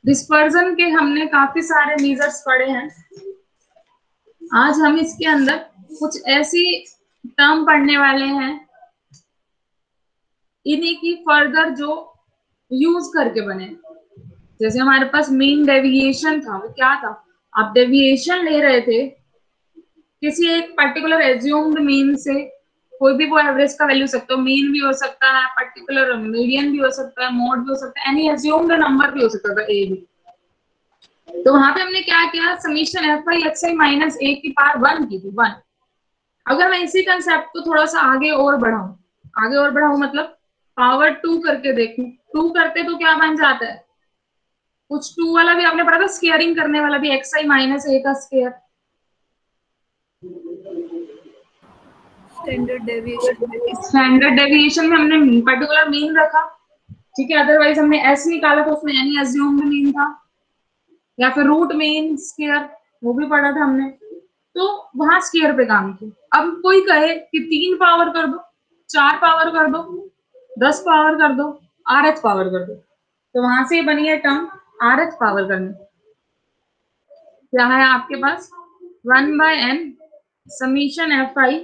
Dispersion के हमने काफी सारे मेजर्स पढ़े हैं। आज हम इसके अंदर कुछ ऐसी टर्म पढ़ने वाले हैं इन्हीं की फर्दर जो यूज करके बने। जैसे हमारे पास मीन डेविएशन था, वो क्या था? आप डेविएशन ले रहे थे किसी एक पर्टिकुलर एज्यूम्ड मीन से, कोई भी वो एवरेज का वैल्यू सकता है, मीन भी हो सकता है, पर्टिकुलर मीडियन भी हो सकता है, मोड भी हो सकता है, एनी एज्यूम्ड नंबर भी हो सकता था, ए भी। तो वहां पे हमने क्या किया, summation F I X I minus A की पावर 1 की थी, 1। अगर मैं इसी कंसेप्ट को थोड़ा सा आगे और बढ़ाऊं मतलब पावर 2 करके देखूं, 2 करते तो क्या बन जाता है? कुछ 2 वाला भी आपने पढ़ा था, स्केयरिंग करने वाला भी, एक्स आई माइनस ए का स्केयर। स्टैंडर्ड डेविएशन में हमने पर्टिकुलर मीन रखा, ठीक है, अदरवाइज हमने एस निकाला तो उसमें एनी अज्यूम्ड मीन था, या फिर रूट मीन स्केयर, वो भी पढ़ा था हमने। तो वहां स्केयर पे काम किया। अब कोई कहे कि 3 पावर कर दो, 4 पावर कर दो, 10 पावर कर दो, आर एच पावर कर दो, तो वहां से बनी है टर्म आर एच पावर करनी। क्या है आपके पास? 1/n summation F I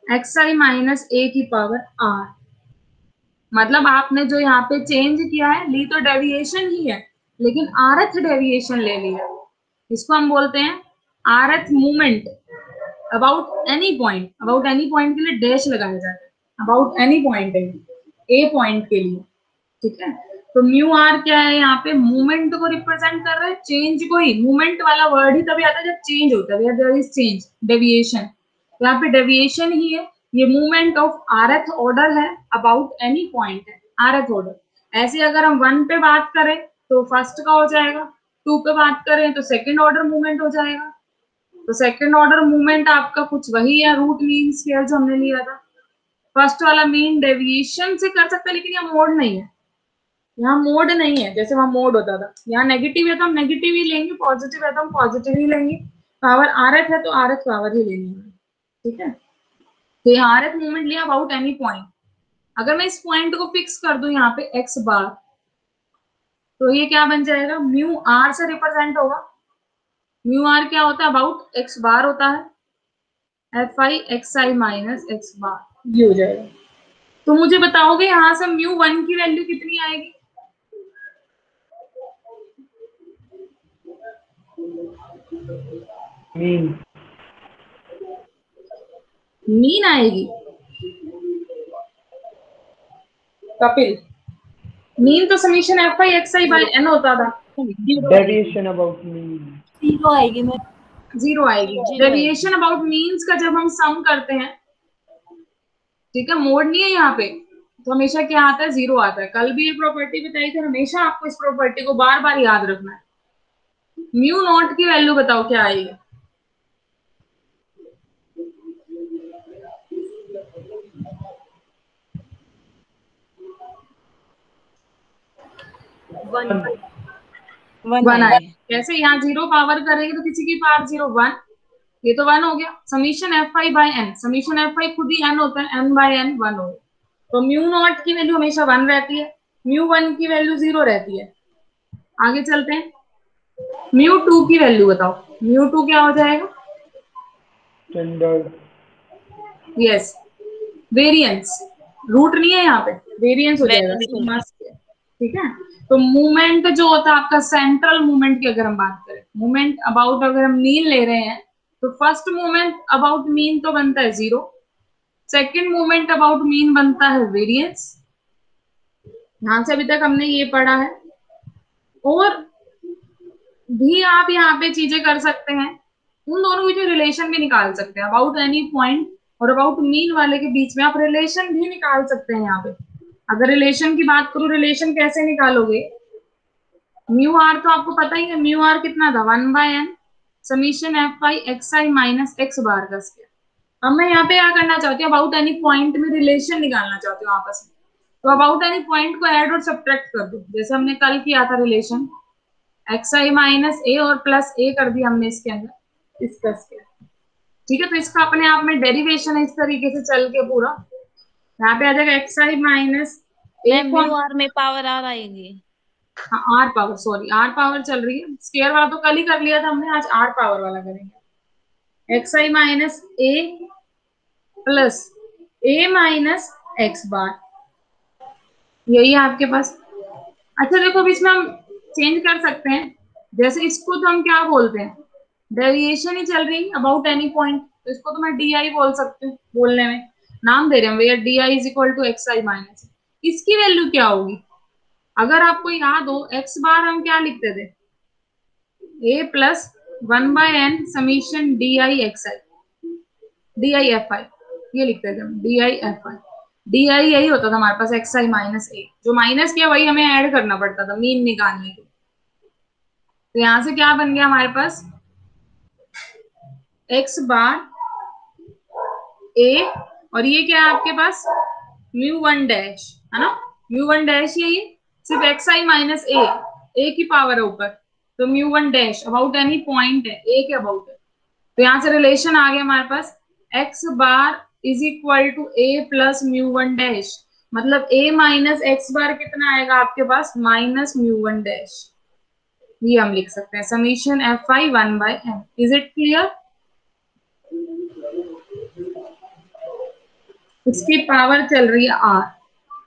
X I minus A की पावर आर। मतलब आपने जो यहाँ पे चेंज किया है, ली तो डेविएशन ही है लेकिन आरएथ डेविएशन ले लिया। इसको हम बोलते हैं rth movement about any point. About any point के लिए डैश लगाया जाता है, अबाउट एनी पॉइंट है, ए पॉइंट के लिए, ठीक है। तो म्यू आर क्या है? यहाँ पे मूवमेंट को रिप्रेजेंट कर रहा है, चेंज को ही। मूवमेंट वाला वर्ड ही तभी आता है जब चेंज होता है, देयर इज चेंज, डेविएशन। यहाँ पे डेविएशन ही है, ये मूवमेंट ऑफ आरएथ ऑर्डर है, अबाउट एनी पॉइंट है आरएथ ऑर्डर। ऐसे अगर हम 1 पे बात करें तो फर्स्ट का हो जाएगा, 2 पे बात करें तो सेकेंड ऑर्डर मूवमेंट हो जाएगा। तो सेकेंड ऑर्डर मूवमेंट आपका कुछ वही है, रूट मीन स्केयर जो हमने लिया था। फर्स्ट वाला मीन डेविएशन से कर सकते हैं, लेकिन यहाँ मोड नहीं है, यहाँ मोड नहीं है जैसे वहां मोड होता था। यहाँ नेगेटिव है तो हम नेगेटिव ही लेंगे, पॉजिटिव है तो हम पॉजिटिव ही लेंगे, पावर आरएथ है तो आरएथ पावर ही लेनी है, ठीक है। तो यहाँ आरएथ मूवमेंट लिया अबाउट एनी पॉइंट। अगर मैं इस पॉइंट को फिक्स कर दूं यहाँ पे एक्स बार, तो ये क्या बन जाएगा? म्यू आर से रिप्रेजेंट होगा। म्यू आर क्या होता है? अबाउट एक्स बार होता है, F I X I minus X bar, ये हो जाएगा। तो मुझे बताओगे यहाँ से म्यू 1 की वैल्यू कितनी आएगी? मीन आएगी कपिल। मीन तो summation F I X I by N होता था, डेविएशन अबाउट मीन 0 आएगी। मैं 0 आएगी। डेविएशन अबाउट मीन्स का जब हम सम करते हैं, ठीक है, मोड नहीं है यहाँ पे, तो हमेशा क्या आता है? 0 आता है। कल भी ये प्रॉपर्टी बताई थी, हमेशा आपको इस प्रॉपर्टी को बार बार याद रखना है। म्यू नॉट की वैल्यू बताओ क्या आएगी? वन आए। कैसे? यहाँ 0 पावर करेंगे तो किसी की पावर 0, 1, ये तो 1 हो गया। Summation F I by N, summation F I खुद ही एन होता है, एन बाय एन 1 हो गया। तो म्यू नॉट की वैल्यू हमेशा 1 रहती है, म्यू 1 की वैल्यू 0 रहती है। आगे चलते हैं, म्यू 2 की वैल्यू बताओ। म्यू 2 क्या हो जाएगा? Standard, yes, variance. रूट नहीं है यहाँ पे, वेरिएंस हो जाएगा, ठीक है। तो मूवमेंट जो होता है आपका, सेंट्रल मूवमेंट की अगर हम बात करें, मूवमेंट अबाउट अगर हम मीन ले रहे हैं तो फर्स्ट मूवमेंट अबाउट मीन तो बनता है 0, सेकेंड मूवमेंट अबाउट मीन बनता है वेरिएंस। यहां से अभी तक हमने ये पढ़ा है। और भी आप यहाँ पे चीजें कर सकते हैं, उन दोनों के बीच में रिलेशन भी निकाल सकते हैं, अबाउट एनी पॉइंट और अबाउट मीन वाले के बीच में आप रिलेशन भी निकाल सकते हैं। यहाँ पे अगर रिलेशन की बात करूं, रिलेशन कैसे निकालोगे? म्यू आर तो आपको पता ही है, म्यू आर कितना था? 1/n summation F I X I minus X bar का स्क्वायर। अब मैं यहाँ पे क्या करना चाहती हूँ? अबाउट एनी पॉइंट में रिलेशन निकालना चाहती हूँ आपस में। तो अबाउट एनी पॉइंट को ऐड और सब्ट्रैक्ट कर दो, जैसे हमने कल किया था रिलेशन, एक्स आई माइनस ए और प्लस ए कर दिया हमने इसके अंदर, इसका स्क्वायर, ठीक है। तो इसका अपने आप में डेरिवेशन है, इस तरीके से चल के पूरा यहाँ पे आ जाएगा X I minus A mu R में पावर आर आएगी। हाँ R power, sorry R power चल रही है, स्क्वायर वाला तो कल ही कर लिया था हमने, आज आर पावर वाला करेंगे। X I minus A plus A minus X बार, यही है आपके पास। अच्छा देखो अब इसमें हम चेंज कर सकते हैं, जैसे इसको तो हम क्या बोलते हैं, डेविएशन ही चल रही अबाउट एनी पॉइंट, तो इसको तो मैं डी आई बोल सकती हूँ, बोलने में नाम दे रहे हैं भैया, D I is equal to X I minus. इसकी वैल्यू क्या होगी, अगर आपको याद हो एक्स बार हम क्या लिखते थे, A plus 1/n summation D I X I, D I F I, ये लिखते थे हम, D I F I. D I यही होता था हमारे पास, एक्स आई माइनस ए, जो माइनस किया वही हमें ऐड करना पड़ता था मीन निकालने के। तो यहां से क्या बन गया हमारे पास, एक्स बार ए, और ये क्या है आपके पास, म्यू वन डैश, है ना, म्यू वन डैश, यही सिर्फ एक्स आई माइनस ए की पावर है ऊपर, तो mu one dash about any point है, ए के अबाउट है। तो यहां से रिलेशन आ गया हमारे पास, X bar is equal to A plus mu one dash, मतलब ए माइनस एक्स बार कितना आएगा आपके पास, माइनस म्यू वन डैश, ये हम लिख सकते हैं summation F I 1/n। Is it clear? इसकी पावर चल रही है आर।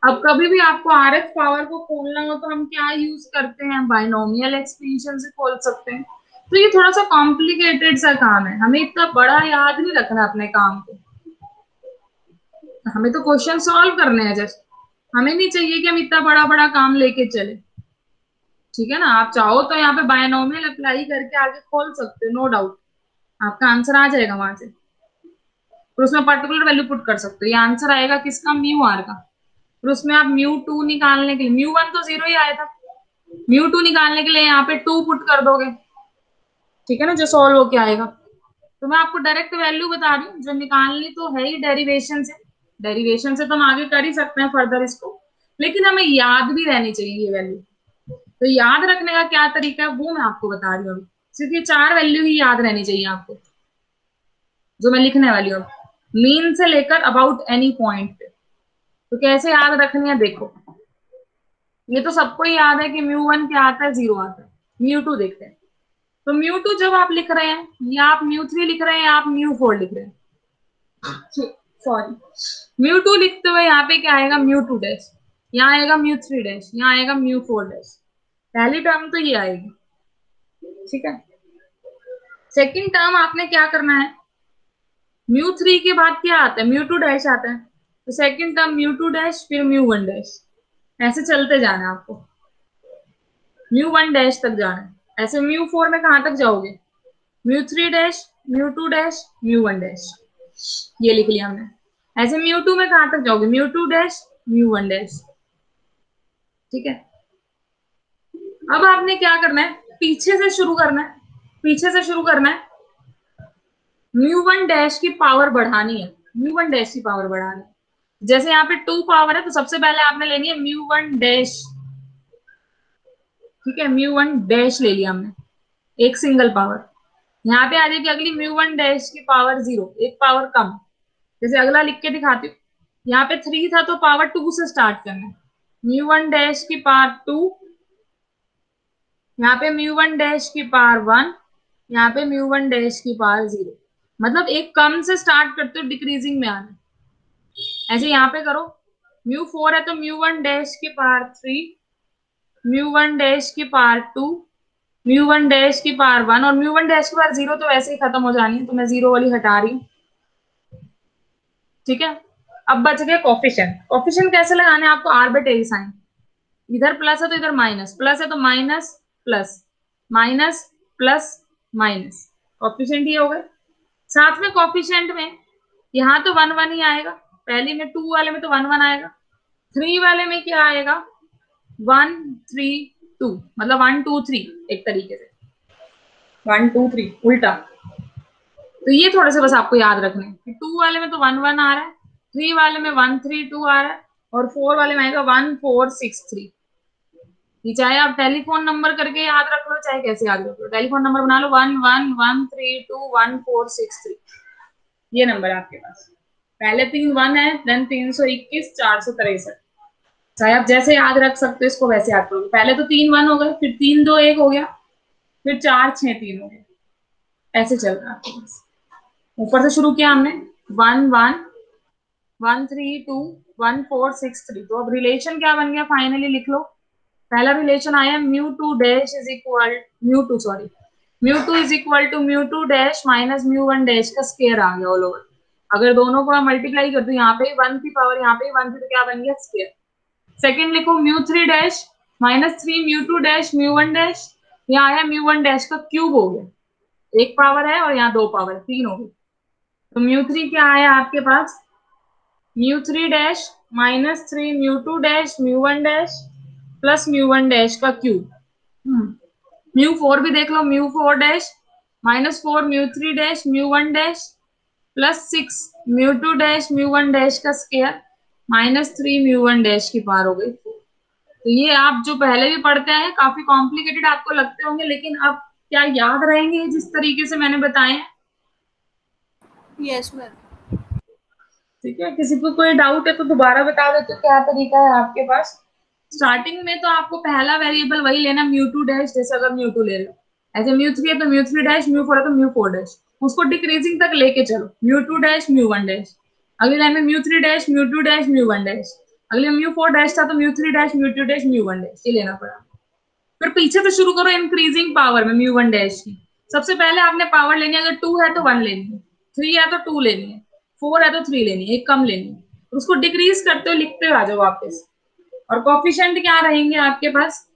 अब कभी भी आपको आर एक्स पावर को खोलना हो तो हम क्या यूज करते हैं, बाइनोमियल एक्सपेंशन से खोल सकते हैं। तो ये थोड़ा सा कॉम्प्लिकेटेड सा काम है, हमें इतना बड़ा याद नहीं रखना अपने काम को, हमें तो क्वेश्चन सॉल्व करने हैं जस्ट, हमें नहीं चाहिए कि हम इतना बड़ा बड़ा काम लेके चले। ठीक है ना, आप चाहो तो यहाँ पे बायनोमियल अप्लाई करके आगे खोल सकते हो, नो डाउट आपका आंसर आ जाएगा वहां से, और उसमें पर्टिकुलर वैल्यू पुट कर सकते हो। ये आंसर आएगा किसका, म्यू आर का, और उसमें आप म्यू टू निकालने के लिए, म्यू वन तो 0 ही आया था, म्यू टू निकालने के लिए यहाँ पे 2 पुट कर दोगे, ठीक है ना, जो सॉल्व होके आएगा। तो मैं आपको डायरेक्ट वैल्यू बता रही हूँ, जो निकालनी तो है ही डेरिवेशन से, डेरिवेशन से तो हम आगे कर ही सकते हैं फर्दर इसको, लेकिन हमें याद भी रहनी चाहिए ये वैल्यू। तो याद रखने का क्या तरीका है वो मैं आपको बता रही हूँ, सिर्फ ये 4 वैल्यू ही याद रहनी चाहिए आपको, जो मैं लिखने वाली हूँ, मीन से लेकर अबाउट एनी पॉइंट। तो कैसे याद रखनी है देखो, ये तो सबको ही याद है कि म्यू वन क्या आता है, 0 आता है। म्यू टू देखते हैं, तो म्यू टू जब आप लिख रहे हैं, या आप म्यू थ्री लिख रहे हैं, या आप म्यू फोर लिख रहे हैं, सॉरी, म्यू टू लिखते हुए यहाँ पे क्या आएगा, म्यू टू डैश, यहाँ आएगा म्यू थ्री डैश, यहाँ आएगा म्यू फोर डैश, पहली टर्म तो ये आएगी, ठीक है। सेकंड टर्म आपने क्या करना है, म्यू थ्री के बाद क्या आता है, म्यू टू डैश आता है, तो second term mu two dash, फिर म्यू वन डैश, ऐसे चलते जाना है आपको, म्यू वन डैश तक जाना है। ऐसे म्यू फोर में कहां तक जाओगे, mu three dash, mu two dash, mu one dash, ये लिख लिया हमने। ऐसे म्यू टू में कहां तक जाओगे, mu two dash, mu one dash, ठीक है। अब आपने क्या करना है, पीछे से शुरू करना है, पीछे से शुरू करना है, म्यू वन डैश की पावर बढ़ानी है, म्यू वन डैश की पावर बढ़ानी है। जैसे यहाँ पे 2 पावर है, तो सबसे पहले आपने लेनी है म्यू वन डैश, ठीक है, म्यू वन डैश ले लिया हमने, एक सिंगल पावर। यहाँ पे आ जाएगी अगली म्यू वन डैश की पावर 0, एक पावर कम। जैसे अगला लिख के दिखाती हूँ, यहाँ पे 3 था तो पावर 2 से स्टार्ट करना है, म्यू वन डैश की पावर 2, यहाँ पे म्यू वन डैश की पावर 1, यहाँ पे म्यू वन डैश की पावर 0, मतलब एक कम से स्टार्ट करते हो डिक्रीजिंग में आना। ऐसे यहाँ पे करो, म्यू फोर है तो म्यू वन डैश की पावर 3, म्यू वन डैश की पावर 2, म्यू वन डैश की पावर 1, और म्यू वन डैश की पावर 0 तो वैसे ही खत्म हो जानी है, तो मैं 0 वाली हटा रही हूँ, ठीक है। अब बच गए कॉफिशिएंट। कॉफिशिएंट कैसे लगाने हैं आपको, आर्बिट्रेरी साइन, इधर प्लस है तो इधर माइनस, प्लस है तो minus plus, minus plus minus, coefficient ये हो गए। साथ में कॉफिशिएंट में यहाँ तो 1 1 ही आएगा, पहली में 2 वाले में तो 1 1 आएगा, 3 वाले में क्या आएगा, 1 3 2, मतलब 1 2 3, एक तरीके से 1 2 3 उल्टा। तो ये थोड़े से बस आपको याद रखने हैं, 2 वाले में तो 1 1 आ रहा है, 3 वाले में 1 3 2 आ रहा है, और 4 वाले में आएगा 1 4 6 3। ये चाहे आप टेलीफोन नंबर करके याद रख लो, चाहे कैसे याद रख लो, टेलीफोन नंबर बना लो, 1 1 1 3 2 1 4 6 3, ये नंबर आपके पास। पहले 3 1 है, देन 321 463, चाहे आप जैसे याद रख सकते हो इसको वैसे याद करोगे। पहले तो 3 1 हो गए, फिर 3 2 1 हो गया, फिर 4 6 3 हो गया, ऐसे चल रहा है। ऊपर से शुरू किया हमने 1 1 1 3 2 1 4 6 3। तो अब रिलेशन क्या बन गया फाइनली लिख लो। पहला रिलेशन आया mu two dash is equal mu two is equal to mu two dash minus mu one dash का स्केयर आ गया ऑल ओवर। अगर दोनों को मल्टीप्लाई कर दो, यहाँ पे 1 की पावर यहाँ पे 1 थी, तो क्या बन गया स्केयर। सेकेंड लिखो mu three dash minus 3 mu two dash mu one dash, यहाँ आया म्यू वन डैश का क्यूब हो गया, एक पावर है और यहाँ दो पावर, 3 हो गई। तो म्यू थ्री क्या आया आपके पास, mu three dash minus 3 mu two dash mu one dash plus mu one dash का क्यूब। म्यू फोर भी देख लो, mu four dash minus 4 mu three dash mu one dash plus 6 mu two dash mu one dash का square minus 3 mu one dash की power हो गई। तो ये आप जो पहले भी पढ़ते हैं काफी कॉम्प्लिकेटेड आपको लगते होंगे, लेकिन अब क्या याद रहेंगे जिस तरीके से मैंने बताए? Yes ma'am. ठीक है, किसी को कोई डाउट है तो दोबारा बता देते क्या तरीका है आपके पास। स्टार्टिंग में तो आपको पहला वेरिएबल वही लेना म्यू टू डैश, जैसे अगर म्यू टू ले लो, ऐसे म्यू थ्री है तो mu three dash, mu four है तो म्यू फोर डैश, उसको डिक्रीजिंग तक लेके चलो, mu two dash mu one dash, अगली लाइन में mu three dash mu two dash mu one dash, अगले म्यू फोर डैश था तो mu three dash mu two dash mu one dash, ये लेना पड़ा। फिर पीछे से शुरू करो इंक्रीजिंग पावर में म्यू वन डैश की। सबसे पहले आपने पावर लेनी है, अगर 2 है तो 1 लेनी है, 3 है तो 2 लेनी है, 4 है तो 3 लेनी है, एक कम लेनी है, उसको डिक्रीज करते हो लिखते हो आ जाओ वापस। और कोफिशिएंट क्या रहेंगे आपके पास,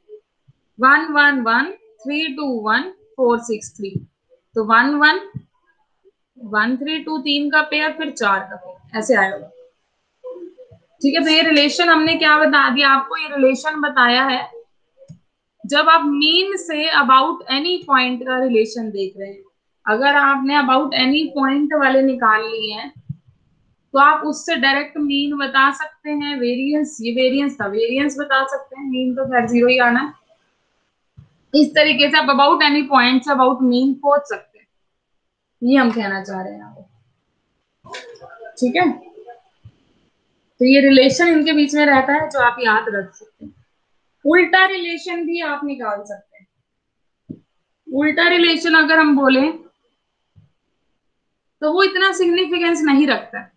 1 1 1 3 2 1 4 6 3, तो 1 1 1 3 2 3 का पेयर, फिर 4 का पेयर, ऐसे आएगा। ठीक है, तो ये रिलेशन हमने क्या बता दिया आपको, ये रिलेशन बताया है जब आप mean say about any point का रिलेशन देख रहे हैं। अगर आपने अबाउट एनी पॉइंट वाले निकाल लिए हैं तो आप उससे डायरेक्ट मीन बता सकते हैं, वेरिएंस, ये वेरिएंस था, वेरिएंस बता सकते हैं, मीन तो खैर 0 ही आना है। इस तरीके से आप about any point say about mean पहुंच सकते हैं, ये हम कहना चाह रहे हैं आपको। ठीक है, तो ये रिलेशन इनके बीच में रहता है जो आप याद रख सकते हैं। उल्टा रिलेशन भी आप निकाल सकते हैं। उल्टा रिलेशन अगर हम बोले तो वो इतना सिग्निफिकेंस नहीं रखता है,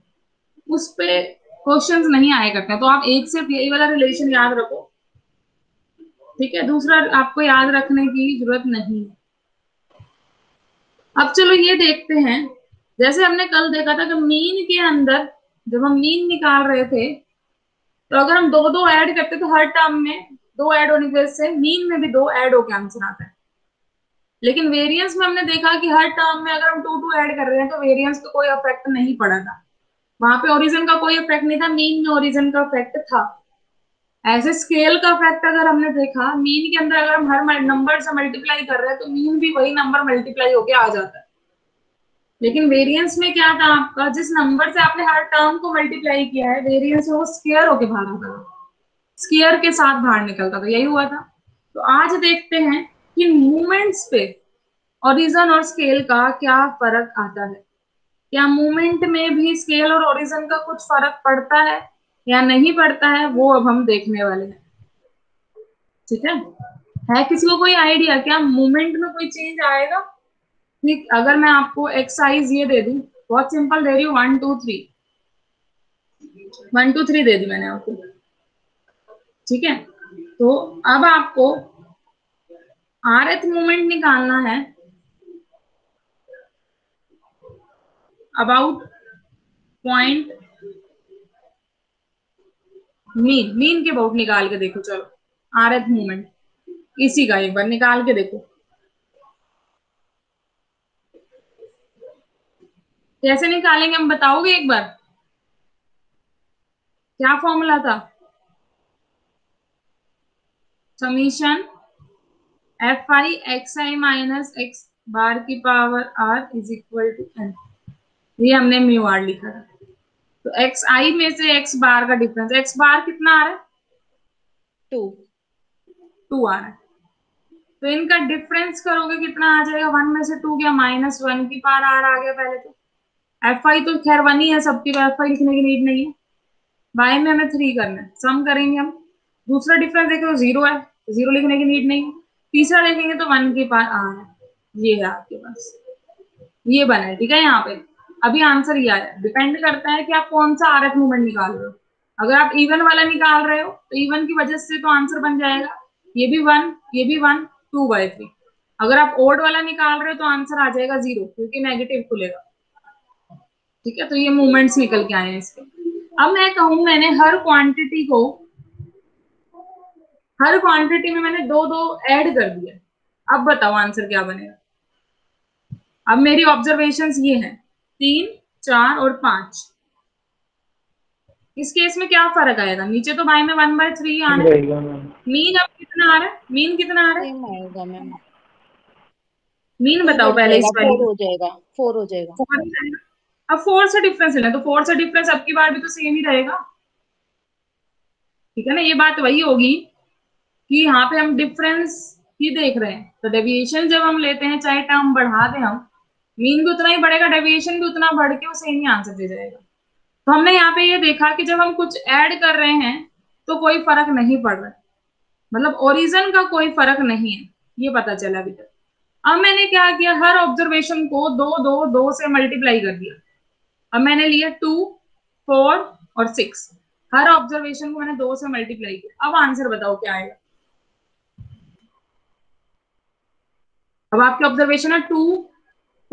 उस पे क्वेश्चंस नहीं आया करते, तो आप एक सिर्फ यही वाला रिलेशन याद रखो। ठीक है, दूसरा आपको याद रखने की जरूरत नहीं है। अब चलो ये देखते हैं, जैसे हमने कल देखा था कि मीन के अंदर जब हम मीन निकाल रहे थे तो अगर हम दो दो ऐड करते तो हर टर्म में दो ऐड होने की वजह से मीन में भी दो ऐड होकर आंसर आता है। लेकिन वेरिएंस में हमने देखा कि हर टर्म में अगर हम 2 2 ऐड कर रहे हैं तो वेरिएंस को कोई इफेक्ट नहीं पड़ा था, वहां पे ओरिजिन का कोई इफेक्ट नहीं था, मीन में ओरिजिन का इफेक्ट था। ऐसे स्केल का इफेक्ट अगर हमने देखा, मीन के अंदर अगर हम हर नंबर से मल्टीप्लाई कर रहे हैं तो मीन भी वही नंबर मल्टीप्लाई होके आ जाता है। लेकिन वेरिएंस में क्या था आपका, जिस नंबर से आपने हर टर्म को मल्टीप्लाई किया है वेरिएंस में वो स्केयर होके बाहर आता था, स्केयर के साथ बाहर निकलता था, यही हुआ था। तो आज देखते हैं कि मूवमेंट्स पे ओरिजिन और स्केल का क्या फर्क आता है, क्या मूवमेंट में भी स्केल और ओरिजिन का कुछ फर्क पड़ता है या नहीं पड़ता है, वो अब हम देखने वाले हैं। ठीक है किसी को कोई आइडिया क्या मूवमेंट में कोई चेंज आएगा? ठीक, अगर मैं आपको एक्सरसाइज ये दे दूं, बहुत सिंपल दे रही हूँ, 1 2 3 1 2 3 दे दी मैंने आपको। ठीक है, तो अब आपको rth मूवमेंट निकालना है अबाउट पॉइंट मीन के अबाउट निकाल के देखो। चलो rth मूवमेंट इसी का एक बार निकाल के देखो, कैसे निकालेंगे हम बताओगे एक बार? क्या फॉर्मूला था? Summation F I X I minus X bar की power R is equal to N, ये हमने म्यू आर लिखा था। तो एक्स आई में से एक्स बार का डिफरेंस, एक्स बार कितना आ रहा है? 2 आ रहा है, तो इनका डिफरेंस करोगे कितना आ जाएगा, 1 में से 2 गया, माइनस 1 की पावर आर आ गया। पहले तो एफ आई तो खैर 1 ही है सबकी, एफ आई लिखने की नीड नहीं है। बाय में हमें 3 करना है, सम करेंगे हम, दूसरा डिफरेंस देखें तो 0 है, 0 लिखने की नीड नहीं। तीसरा देखेंगे तो 1 के पार आर है, ये है आपके पास, ये बना है। ठीक है, यहाँ पे अभी आंसर ये आया। डिपेंड करता है कि आप कौन सा आरएफ मूवमेंट निकाल रहे हो। अगर आप इवन वाला निकाल रहे हो तो इवन की वजह से तो आंसर बन जाएगा, ये भी 1, ये भी 1, 2/3। अगर आप ओड वाला निकाल रहे हो तो आंसर आ जाएगा 0, क्योंकि नेगेटिव खुलेगा। ठीक है, तो ये मूवमेंट्स निकल के आए हैं इसके। अब मैं कहूं मैंने हर क्वांटिटी में मैंने 2-2 ऐड कर दिया। अब बताओ आंसर क्या बनेगा। अब मेरी ऑब्जर्वेशंस ये हैं 3, 4 और 5। इस केस में क्या फर्क आएगा, नीचे तो बाय में 1/3 आना है। मीन अब कितना आ रहा है, मीन कितना आ रहा है, सेम आएगा मैम, मीन 2 बताओ बढ़ पहले इस जाएगा, वाली 4 हो जाएगा, 4 हो जाएगा। 4 आएगा। अब 4 से डिफरेंस लेना, तो 4 से डिफरेंस अब की बार भी तो सेम ही रहेगा। ठीक है ना, ये बात वही होगी कि यहाँ पे हम डिफरेंस ही देख रहे हैं। तो डेविएशन जब हम लेते हैं, चाहे टर्म बढ़ा दें हम, मीन भी उतना ही बढ़ेगा, डेविएशन भी उतना बढ़ के वो सेम ही आंसर दे जाएगा। तो हमने यहाँ पे ये देखा कि जब हम कुछ ऐड कर रहे हैं तो कोई फर्क नहीं पड़ रहा है, मतलब ओरिजिन का कोई फर्क नहीं है, ये पता चला अभी तक। अब मैंने क्या किया, हर ऑब्जर्वेशन को 2 से मल्टीप्लाई कर दिया। अब मैंने लिया 2, 4 और 6, हर ऑब्जर्वेशन को मैंने 2 से मल्टीप्लाई किया। अब आंसर बताओ क्या आएगा। अब आपके ऑब्जर्वेशन है 2,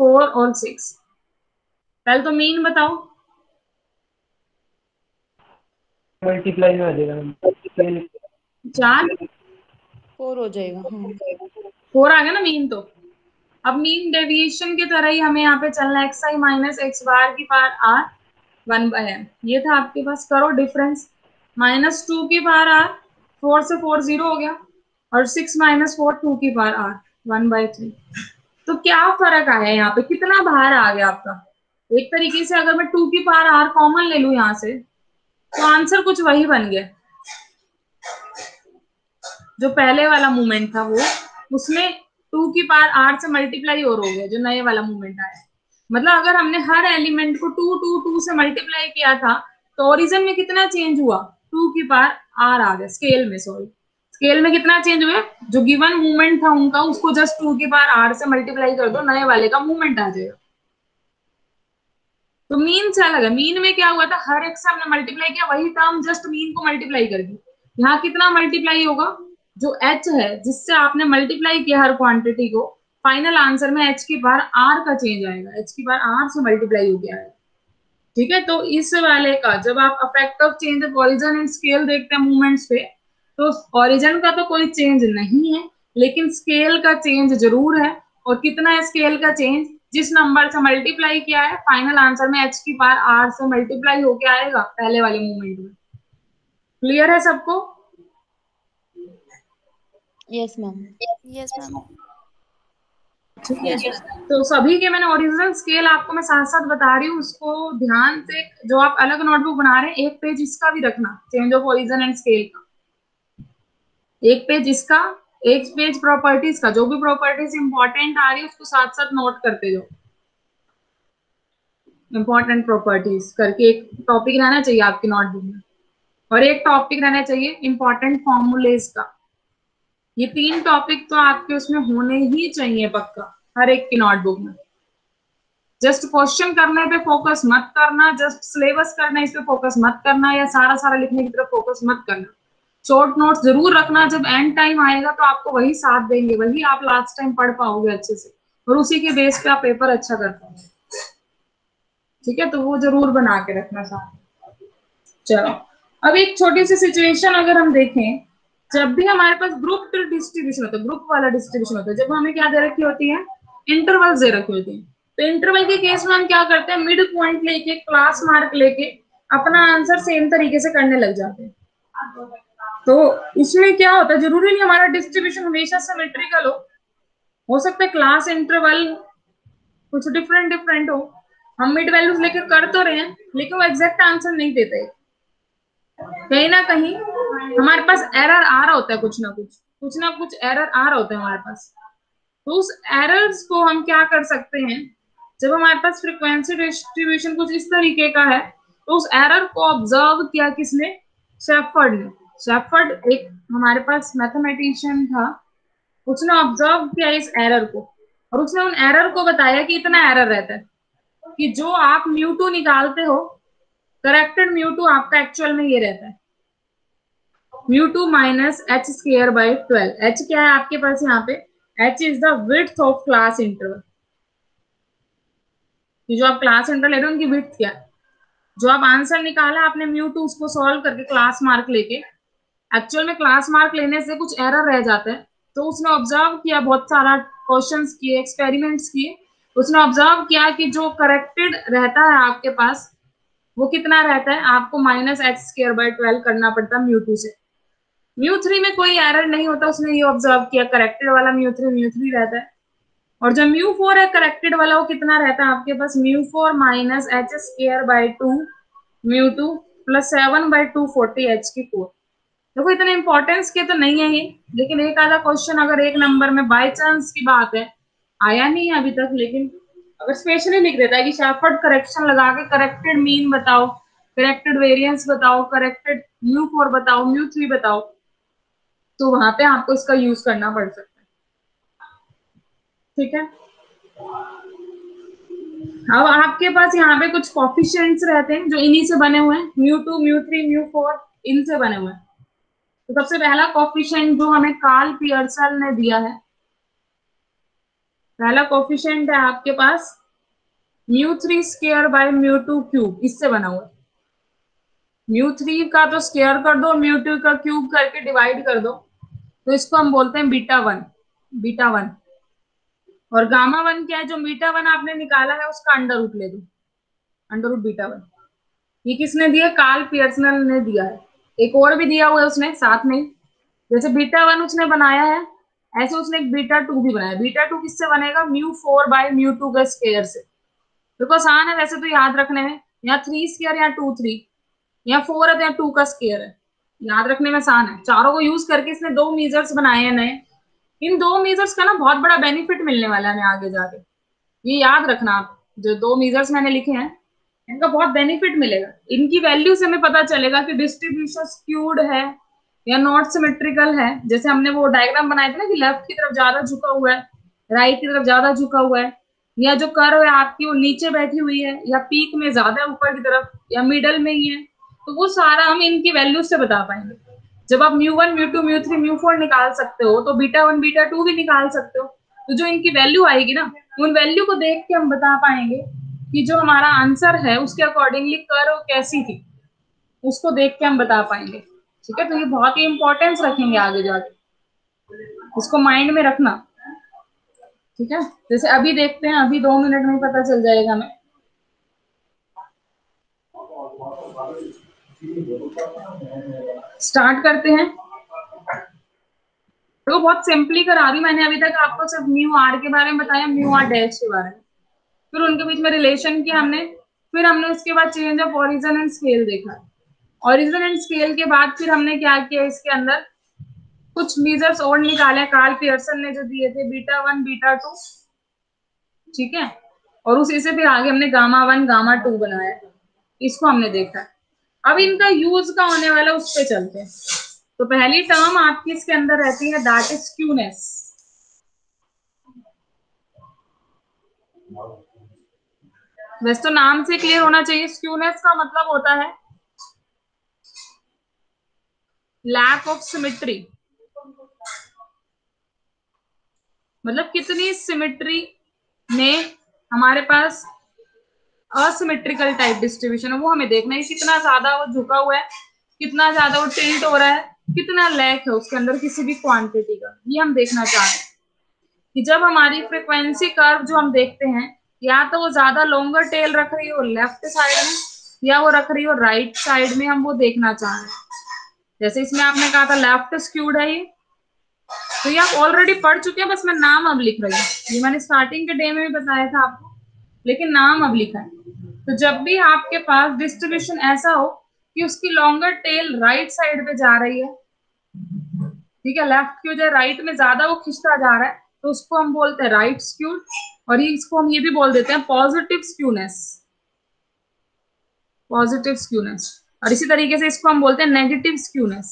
4 और 6। पहले तो मीन बताओ। मल्टीप्लाई में आ जाएगा, 4 4 हो जाएगा। 4 आ गया ना मीन। तो अब मीन डेविएशन की तरह ही हमें यहाँ पे चलना है, xi माइनस एक्स बार की पावर r 1/m। ये था आपके पास, करो डिफरेंस, -2 की पावर r, 4 से 4 0 हो गया, और 6 - 4 2 की पावर r 1/3। तो क्या फर्क आया यहाँ पे, कितना बाहर आ गया आपका। एक तरीके से अगर मैं 2 की पावर r कॉमन ले लू यहाँ से, तो आंसर कुछ वही बन गया जो पहले वाला मूवमेंट था, वो उसमें 2 की पावर r से मल्टीप्लाई और हो गया जो नए वाला मूवमेंट आया। मतलब अगर हमने हर एलिमेंट को 2 2 2 से मल्टीप्लाई किया था तो ओरिजिन में कितना चेंज हुआ, 2 की पावर r आ गया, स्केल में, सॉरी स्केल में कितना चेंज हुआ, जो गिवन मूवमेंट था उनका उसको जस्ट 2 की पावर r से मल्टीप्लाई कर दो, नए वाले का मूवमेंट आ जाएगा। तो मीन से अलग है, मीन में क्या हुआ था, हर एक से हमने मल्टीप्लाई किया, वही टर्म जस्ट मीन को मल्टीप्लाई कर दी। यहाँ कितना मल्टीप्लाई होगा, जो h है जिससे आपने मल्टीप्लाई किया हर क्वांटिटी को, फाइनल आंसर में h की पावर r का चेंज आएगा, h की पावर r से मल्टीप्लाई हो गया है। ठीक है, तो इस वाले का जब आप effect of change of origin and scale देखते हैं मूवमेंट्स पे, तो ओरिजिन का तो कोई चेंज नहीं है, लेकिन स्केल का चेंज जरूर है। और कितना है स्केल का चेंज, जिस नंबर से मल्टीप्लाई किया है फाइनल आंसर में h की पावर r से मल्टीप्लाई होके आएगा पहले वाले मूवमेंट में। क्लियर है सबको? Yes ma'am. Yes ma'am. ठीक है, तो सभी के मैंने ओरिजिनल स्केल आपको मैं साथ साथ बता रही हूँ, उसको ध्यान से, जो आप अलग नोटबुक बना रहे हैं एक पेज इसका भी रखना, change of origin and scale का एक पेज, इसका एक पेज प्रॉपर्टीज का, जो भी प्रॉपर्टीज इंपॉर्टेंट आ रही है उसको साथ साथ नोट करते जाओ। इंपॉर्टेंट प्रॉपर्टीज करके एक टॉपिक रहना चाहिए आपकी नोटबुक में, और एक टॉपिक रहना चाहिए इंपॉर्टेंट फॉर्मूलेज का। ये 3 टॉपिक तो आपके उसमें होने ही चाहिए पक्का, हर एक की नोटबुक में। जस्ट क्वेश्चन करने पे फोकस मत करना, जस्ट सिलेबस करना इस पे फोकस मत करना, या सारा सारा लिखने की तरफ फोकस मत करना। शॉर्ट नोट्स जरूर रखना, जब एंड टाइम आएगा तो आपको वही साथ देंगे, वही आप लास्ट टाइम पढ़ पाओगे अच्छे से, और उसी के बेस पे आप पेपर अच्छा कर पाओगे। ठीक है, तो वो जरूर बना के रखना साथ। चलो, अब एक छोटी सी सिचुएशन अगर हम देखें, जब भी हमारे पास ग्रुप डिस्ट्रीब्यूशन होता है, ग्रुप वाला डिस्ट्रीब्यूशन होता है, जब हमें क्या दे रखी होती है, इंटरवल्स दे रखी होती है। तो इंटरवल के केस में हम क्या करते हैं, मिड पॉइंट लेके, क्लास मार्क लेके अपना आंसर सेम तरीके से करने लग जाते हैं। तो इसमें क्या होता है, जरूरी नहीं हमारा डिस्ट्रीब्यूशन हमेशा सिमेट्रिकल हो सकता है क्लास इंटरवल कुछ डिफरेंट हो, हम मिड वैल्यूज लेके कर तो रहे हैं लेकिन वो एग्जैक्ट आंसर नहीं देते, कहीं ना कहीं हमारे पास एरर आ रहा होता है, कुछ ना कुछ एरर आ रहा होता है हमारे पास। तो उस एरर्स को हम क्या कर सकते हैं, जब हमारे पास फ्रीक्वेंसी डिस्ट्रीब्यूशन कुछ इस तरीके का है, तो उस एरर को ऑब्जर्व किया किसने, शेफर्ड ने। शेफर्ड एक हमारे पास मैथमेटिशियन था, उसने ऑब्जर्व किया इस एरर को और उसने उन एरर को बताया कि इतना एरर रहता है कि जो आप μ2 निकालते हो, करेक्टेड μ2 आपका एक्चुअल में ये रहता है μ2 minus h square by 12। h क्या है आपके पास यहाँ पे, h is the width of class interval. जो आप क्लास इंटरवल ले रहे हो उनकी विड्थ क्या है, जो आप आंसर निकाला आपने μ2 उसको सॉल्व करके क्लास मार्क लेके, एक्चुअल में क्लास मार्क लेने से कुछ एरर रह जाता है, तो उसने ऑब्जर्व किया, बहुत सारा क्वेश्चंस किए, एक्सपेरिमेंट्स किए, उसने ऑब्जर्व किया कि जो करेक्टेड रहता है आपके पास वो कितना रहता है, आपको माइनस h स्क्वायर बाई 12 करना पड़ता है μ2 से। μ3 में कोई एरर नहीं होता, उसने ये ऑब्जर्व किया करेक्टेड वाला μ3 रहता है, और जो μ4 है करेक्टेड वाला वो कितना रहता है आपके पास, μ4 minus h square by 2 μ2 plus 7 by 2 40 h की 4। देखो इतने इंपॉर्टेंस के तो नहीं है ये, लेकिन एक आधा क्वेश्चन अगर एक नंबर में बाय चांस की बात है, आया नहीं है अभी तक, लेकिन अगर स्पेशली लिख देता है कि शेफर्ड करेक्शन लगा के करेक्टेड मीन बताओ, करेक्टेड वेरिएंस बताओ, करेक्टेड μ4 बताओ, μ3 बताओ, तो वहां पे आपको इसका यूज करना पड़ सकता है। ठीक है, अब आपके पास यहाँ पे कुछ कोफिशिएंट्स रहते हैं जो इन्हीं से बने हुए हैं, μ2 μ3 μ4 इनसे बने हुए हैं। तो सबसे पहला कोफिशिएंट जो हमें कार्ल पियर्सन ने दिया है, पहला कोफिशिएंट है आपके पास μ3 स्क्वायर बाय μ2 क्यूब, इससे बना हुआ है। μ3 का तो स्क्वायर कर दो, μ2 का क्यूब करके डिवाइड कर दो, तो इसको हम बोलते हैं बीटा वन। और गामा वन क्या है, जो बीटा वन आपने निकाला है उसका अंडर रूट ले दो, अंडर रूट बीटा वन। ये किसने दिया, कार्ल पियर्सन ने दिया है। एक और भी दिया हुआ है उसने साथ में, जैसे बीटा वन उसने बनाया है, ऐसे उसने एक बीटा टू भी बनाया। बीटा टू किससे बनेगा, μ4 बाई μ2 का स्क्वायर से। देखो आसान है वैसे तो याद रखने में, यहाँ 3 स्क्वायर, यहाँ 2 3, यहाँ 4 है तो यहाँ 2 का स्क्वायर है, याद रखने में आसान है। चारों को यूज करके इसने दो मेजर्स बनाए हैं नए। इन दो मेजर्स का ना बहुत बड़ा बेनिफिट मिलने वाला है हमें आगे जाके, ये याद रखना आप। जो दो मेजर्स मैंने लिखे हैं इनका बहुत बेनिफिट मिलेगा, इनकी वैल्यू से हमें पता चलेगा कि डिस्ट्रीब्यूशन स्क्यूड है या नॉट सिमेट्रिकल है। जैसे हमने वो डायग्राम बनाए थे ना कि लेफ्ट की तरफ ज्यादा झुका हुआ है, राइट की तरफ ज्यादा झुका हुआ है, या जो कर्व है आपकी वो नीचे बैठी हुई है, या पीक में ज्यादा ऊपर की तरफ, या मिडल में ही है, तो वो सारा हम इनकी वैल्यू से बता पाएंगे। जब आप μ1 μ2 μ3 μ4 निकाल सकते हो तो बीटा वन बीटा टू भी निकाल सकते हो। तो जो इनकी वैल्यू आएगी ना, उन वैल्यू को देख के हम बता पाएंगे कि जो हमारा आंसर है उसके अकॉर्डिंगली कर्व कैसी थी, उसको देख के हम बता पाएंगे। ठीक है, तो ये बहुत ही इंपॉर्टेंस रखेंगे आगे जाके, इसको माइंड में रखना। ठीक है, जैसे अभी देखते हैं, अभी 2 मिनट में पता चल जाएगा हमें। स्टार्ट करते हैं। तो बहुत सिंपली करा रही मैंने अभी तक आपको, सिर्फ म्यू आर के बारे में बताया, म्यू आर डैश के बारे में, फिर उनके बीच में रिलेशन किया हमने, फिर हमने उसके बाद change of origin and scale देखा। ओरिजिन एंड स्केल के बाद फिर हमने क्या किया, इसके अंदर कुछ मेजर्स और निकाले कार्ल पियर्सन ने जो दिए थे, बीटा वन बीटा टू। ठीक है, और उसी से फिर आगे हमने गामा वन गामा टू बनाया, इसको हमने देखा। अब इनका यूज का होने वाला उस पर चलते हैं। तो पहली टर्म आपकी इसके अंदर रहती है दैट इज स्क्यूनेस। वैसे तो नाम से क्लियर होना चाहिए, स्क्यूनेस का मतलब होता है लैक ऑफ सिमेट्री, मतलब कितनी सिमेट्री में हमारे पास असिमेट्रिकल टाइप डिस्ट्रीब्यूशन है वो हमें देखना है। कितना ज्यादा वो झुका हुआ है, कितना ज्यादा वो टिल्ट हो रहा है, कितना लैक है उसके अंदर किसी भी क्वांटिटी का, ये हम देखना चाह रहे हैं। कि जब हमारी फ्रीक्वेंसी कर्व जो हम देखते हैं, या तो वो ज्यादा लॉन्गर टेल रख रही हो लेफ्ट साइड में, या वो रख रही हो राइट साइड में, हम वो देखना चाह रहे हैं। जैसे इसमें आपने कहा था लेफ्ट स्क्यूड है ये, तो ये आप ऑलरेडी पढ़ चुके हैं, बस मैं नाम अब लिख रही हूँ। ये मैंने स्टार्टिंग के डे में भी बताया था आपको, लेकिन नाम अब लिखा है। तो जब भी आपके पास डिस्ट्रीब्यूशन ऐसा हो कि उसकी लॉन्गर टेल राइट साइड पे जा रही है, ठीक है, लेफ्ट की वजह राइट में ज्यादा वो खिंचता जा रहा है, तो उसको हम बोलते हैं राइट स्क्यूड। और इसको हम ये भी बोल देते हैं पॉजिटिव स्क्यूनेस, पॉजिटिव स्क्यूनेस। और इसी तरीके से इसको हम बोलते हैं नेगेटिव स्क्यूनेस।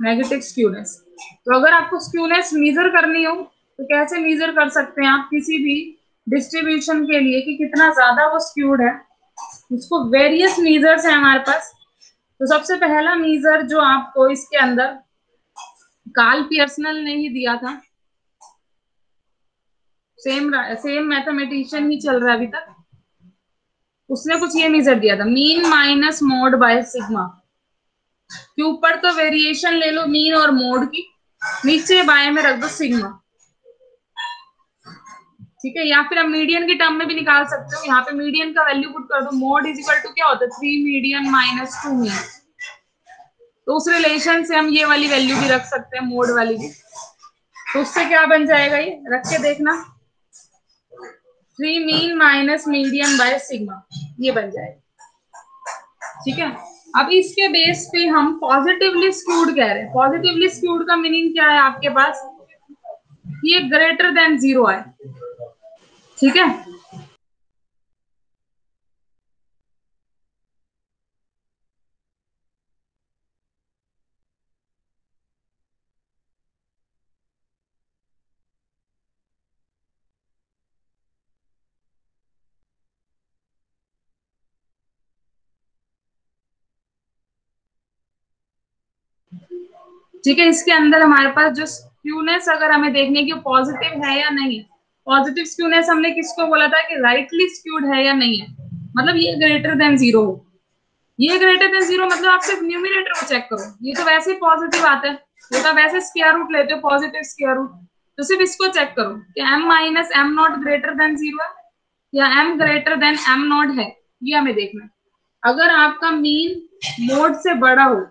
Negative skewness. तो अगर आपको स्क्यूनेस मेजर करनी हो तो कैसे मेजर कर सकते हैं आप किसी भी डिस्ट्रीब्यूशन के लिए कि कितना ज्यादा वो स्क्यूड है? उसको वेरियस मेजर्स है हमारे पास। तो सबसे पहला मेजर जो आपको इसके अंदर कार्ल पियर्सन ने ही दिया था, सेम मैथमेटिशियन ही चल रहा है अभी तक, उसने कुछ ये मेजर दिया था, mean minus mode by sigma. कि ऊपर तो वेरिएशन ले लो मीन और मोड की, नीचे बाय में रख दो सिग्मा, ठीक है। या फिर आप मीडियन की टर्म में भी निकाल सकते हो, यहाँ पे मीडियन का वैल्यू पुट कर दो, मोड इज इक्वल टू क्या होता है 3 मीडियन माइनस 2 मीन। तो उस रिलेशन से हम ये वाली वैल्यू भी रख सकते हैं, मोड वाली भी। तो उससे क्या बन जाएगा, ये रख के देखना, 3 mean minus median by sigma, ये बन जाएगा, ठीक है। अब इसके बेस पे हम पॉजिटिवली स्क्यूड कह रहे हैं। पॉजिटिवली स्क्यूड का मीनिंग क्या है आपके पास, ये ग्रेटर देन 0 है, ठीक है। ठीक है, इसके अंदर हमारे पास जो स्क्यूनेस अगर हमें देखने की पॉजिटिव है या नहीं है, पॉजिटिव स्क्यूनेस हमने किसको बोला था कि राइटली स्क्यूड है या नहीं है, मतलब ये ग्रेटर देन 0 हो। ये ग्रेटर देन 0 मतलब आप सिर्फ न्यूमिनेटर को चेक करो, ये तो वैसे ही पॉजिटिव आता है, ये तो वैसे स्क्वायर रूट लेते हो पॉजिटिव स्क्वायर रूट, तो सिर्फ इसको चेक करो कि m minus am not greater than 0 है या m greater than m not है, ये हमें देखना है। अगर आपका मीन मोड से बड़ा हो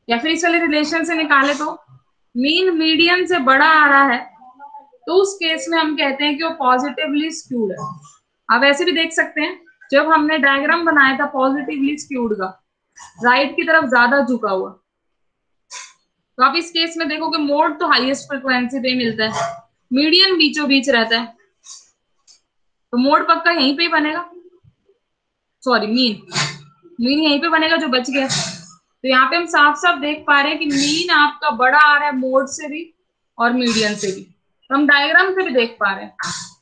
या फिर इस वाले रिलेशन से निकाले तो मीन मीडियन से बड़ा आ रहा है, तो उस केस में हम कहते हैं कि वो पॉजिटिवली स्क्यूड है। आप ऐसे भी देख सकते हैं, जब हमने डायग्राम बनाया था पॉजिटिवली स्क्यूड का, राइट की तरफ ज्यादा झुका हुआ, तो आप इस केस में देखोगे मोड तो हाईएस्ट फ्रिक्वेंसी पे मिलता है, मीडियन बीचों बीच रहता है, तो मोड पक्का यहीं पे ही बनेगा, सॉरी मीन यहीं पे बनेगा जो बच गया। तो यहाँ पे हम साफ साफ देख पा रहे हैं कि मीन आपका बड़ा आ रहा है मोड से भी और मीडियन से भी, तो हम डायग्राम से भी देख पा रहे हैं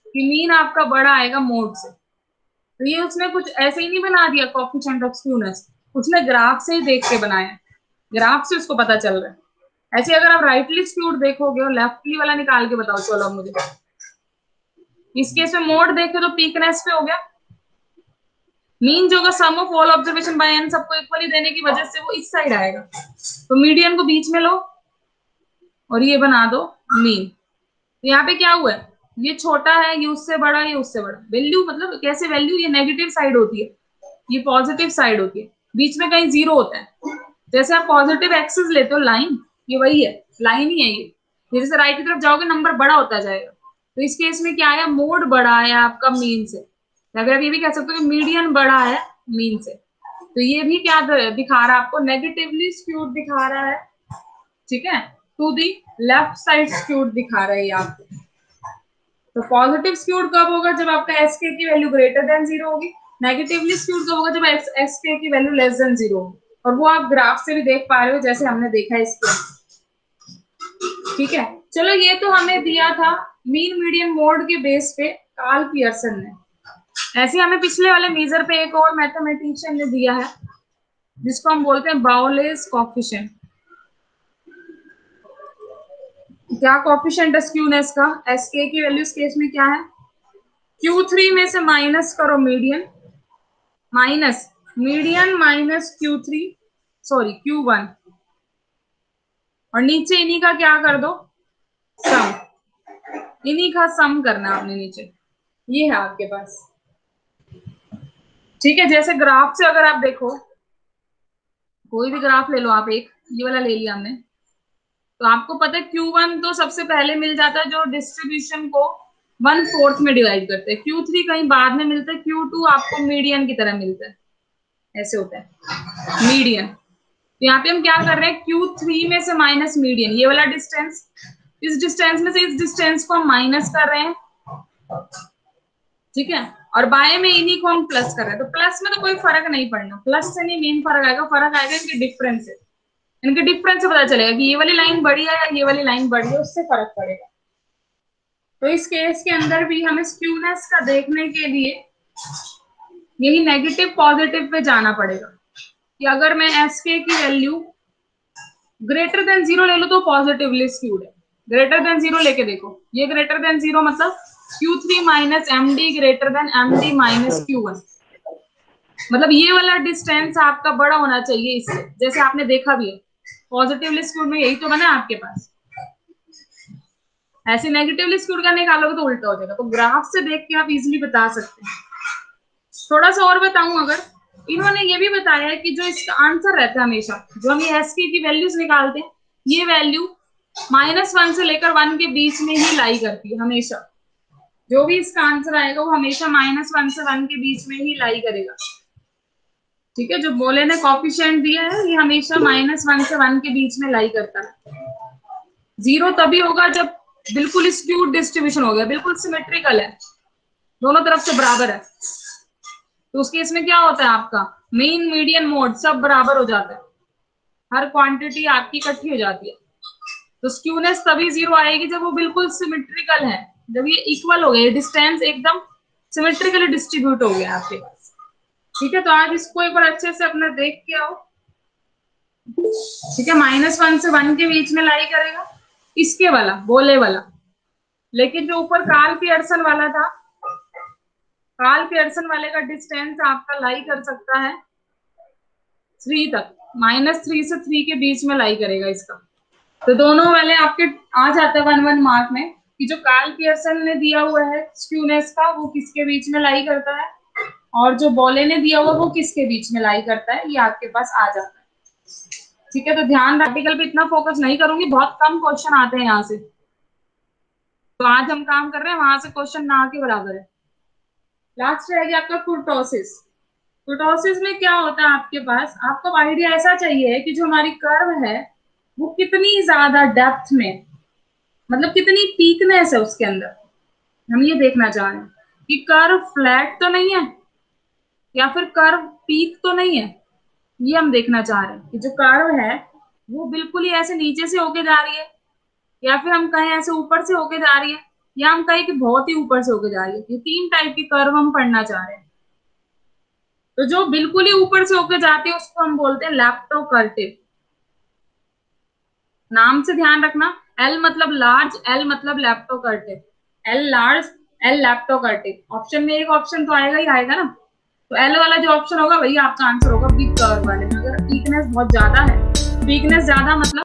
कि मीन आपका बड़ा आएगा मोड से। तो ये उसने कुछ ऐसे ही नहीं बना दिया कोएफिशिएंट ऑफ स्क्यूनेस, उसने ग्राफ से ही देख के बनाया, ग्राफ से उसको पता चल रहा है। ऐसे अगर आप राइटली स्क्यूड देखोगे और लेफ्टली वाला निकाल के बताओ चलो मुझे, इस केस में मोड देखे तो पीकनेस पे हो गया, मीन जो sum of all observation by N सबको इक्वली देने की वजह से वो इस साइड आएगा, तो मीडियन को बीच में लो और ये बना दो मीन। तो यहाँ पे क्या हुआ है, ये छोटा है, ये उससे बड़ा, ये उससे बड़ा, वैल्यू मतलब कैसे वैल्यू, ये नेगेटिव साइड होती है, ये पॉजिटिव साइड होती है, बीच में कहीं 0 होता है। जैसे आप पॉजिटिव एक्सिस लेते हो लाइन, ये वही है, लाइन ही है ये, जैसे राइट की तरफ जाओगे नंबर बड़ा होता जाएगा। तो इस केस में क्या आया, मोड बड़ा आया आपका मीन से, अगर आप ये भी कह सकते हो कि मीडियन बड़ा है मीन से। तो ये भी क्या दिखा रहा है आपको, नेगेटिवली स्क्यूड दिखा रहा है, ठीक है, to the left side skewed दिखा रहा है ये आपको। तो पॉजिटिव स्क्यूड कब होगा, जब आपका एसके की वैल्यू ग्रेटर देन 0 होगी, नेगेटिवली स्क्यूड कब होगा, जब एसके की वैल्यू लेस देन 0 होगी, और वो आप ग्राफ से भी देख पा रहे हो जैसे हमने देखा इसको, ठीक है। चलो ये तो हमें दिया था मीन मीडियन मोड के बेस पे कार्ल पियर्सन ने। ऐसे हमें पिछले वाले मेजर पे एक और मैथमेटिशियन ने दिया है जिसको हम बोलते हैं बाउलेस कोएफिशिएंट। क्या कोएफिशिएंट है स्क्यूनेस का, एसके की वैल्यू इस केस में क्या है, Q3 में से माइनस करो median, minus median minus Q3 sorry Q1, और नीचे इन्हीं का क्या कर दो सम, इन्हीं का सम करना आपने नीचे, ये है आपके पास, ठीक है। जैसे ग्राफ से अगर आप देखो, कोई भी ग्राफ ले लो आप, एक ये वाला ले लिया हमने, तो आपको पता है Q1 तो सबसे पहले मिल जाता है जो डिस्ट्रीब्यूशन को 1/4 में डिवाइड करते हैं, Q3 कहीं बाद में मिलता है, Q2 आपको मीडियन की तरह मिलता है, ऐसे होता है मीडियन। तो यहाँ पे हम क्या कर रहे हैं, Q3 में से माइनस मीडियन, ये वाला डिस्टेंस, इस डिस्टेंस में से इस डिस्टेंस को हम माइनस कर रहे हैं, ठीक है, और बाय में इन्हीं को हम प्लस कर रहे हैं। तो प्लस में तो कोई फर्क नहीं पड़ना, प्लस से नहीं मेन फर्क आएगा, फर्क आएगा इनके डिफरेंस से। इनके डिफरेंस से पता चलेगा कि ये वाली लाइन बड़ी है या ये वाली लाइन बड़ी है, उससे फर्क पड़ेगा। तो इस केस के अंदर भी हमें स्क्यूनेस का देखने के लिए यही नेगेटिव पॉजिटिव पे जाना पड़ेगा कि अगर मैं एसके की वैल्यू ग्रेटर देन 0 ले लो तो पॉजिटिवली स्क्यूड है। ग्रेटर देन 0 लेके देखो, ये ग्रेटर देन 0 मतलब Q3 minus MD greater than MD minus Q1, मतलब ये वाला डिस्टेंस आपका बड़ा होना चाहिए इससे, जैसे आपने देखा भी है पॉजिटिवली स्क्यूड में यही तो बना आपके पास। ऐसे नेगेटिवली स्क्यूड का निकालोगे तो उल्टा हो जाएगा। तो ग्राफ से देख के आप इजीली बता सकते हैं। थोड़ा सा और बताऊं, अगर इन्होंने ये भी बताया है कि जो इसका आंसर रहता है हमेशा, जो हम ये एसके की वैल्यूज निकालते हैं, ये वैल्यू -1 से लेकर 1 के बीच में ही लाई करती है हमेशा। जो भी इसका आंसर आएगा वो हमेशा -1 से 1 के बीच में ही लाई करेगा। ठीक है, जो बोले ने कॉफिशिएंट दिया है ये हमेशा -1 से 1 के बीच में लाई करता है। 0 तभी होगा जब बिल्कुल स्क्यूड डिस्ट्रीब्यूशन हो गया, बिल्कुल सिमेट्रिकल है, दोनों तरफ से बराबर है। तो उस केस में क्या होता है, आपका मीन मीडियन मोड सब बराबर हो जाता है, हर क्वांटिटी आपकी इकट्ठी हो जाती है। तो स्क्यूनेस तभी 0 आएगी जब वो बिल्कुल सिमेट्रिकल है, जब ये इक्वल हो गया, डिस्टेंस एकदम सिमेट्रिकली डिस्ट्रीब्यूट हो गया आपके पास। ठीक है, तो आज इसको एक बार अच्छे से अपना देख के आओ। ठीक है, -1 से 1 के बीच में लाई करेगा इसके वाला गोले वाला। लेकिन जो ऊपर कार्ल पियर्सन वाला था, कार्ल पियर्सन वाले का डिस्टेंस आपका लाई कर सकता है 3 तक, -3 से 3 के बीच में लाई करेगा इसका। तो दोनों वाले आपके आ जाते हैं 1-1 मार्क में कि जो कार्ल पियर्सन ने दिया हुआ है स्क्यूनेस का वो किसके बीच में लाई करता है, और जो बोले ने दिया हुआ वो किसके बीच में लाई करता है, ये आपके पास आ जाता है। ठीक है, तो ध्यान, प्रैक्टिकल पे इतना फोकस नहीं करूंगी, बहुत कम क्वेश्चन आते हैं यहाँ से। तो आज हम काम कर रहे हैं वहां से क्वेश्चन ना के बराबर है। लास्ट रहेगी आपका कुर्टोसिस। कुर्टोसिस में क्या होता है आपके पास, आपको आइडिया ऐसा चाहिए कि जो हमारी कर्व है वो कितनी ज्यादा डेप्थ में, मतलब कितनी पीकनेस है उसके अंदर, हम ये देखना चाह रहे हैं कि कर्व फ्लैट तो नहीं है या फिर कर्व पीक तो नहीं है। ये हम देखना चाह रहे हैं कि जो कर्व है वो बिल्कुल ही ऐसे नीचे से होके जा रही है, या फिर हम कहें ऐसे ऊपर से होके जा रही है, या हम कहें कि बहुत ही ऊपर से होके जा रही है। ये 3 टाइप की कर्व हम पढ़ना चाह रहे हैं। तो जो बिल्कुल ही ऊपर से होके जाती है उसको हम बोलते हैं लैप्टोकर्टिव। नाम से ध्यान रखना, L मतलब लार्ज, L मतलब लैप्टोकर्टिव, L लार्ज, L लैप्टोकर्टिव। ऑप्शन में एक ऑप्शन तो आएगा ही आएगा ना, तो L वाला जो ऑप्शन होगा वही आपका आंसर होगा पीक कर्व वाले में। अगर पीकनेस बहुत ज्यादा है, पीकनेस ज्यादा मतलब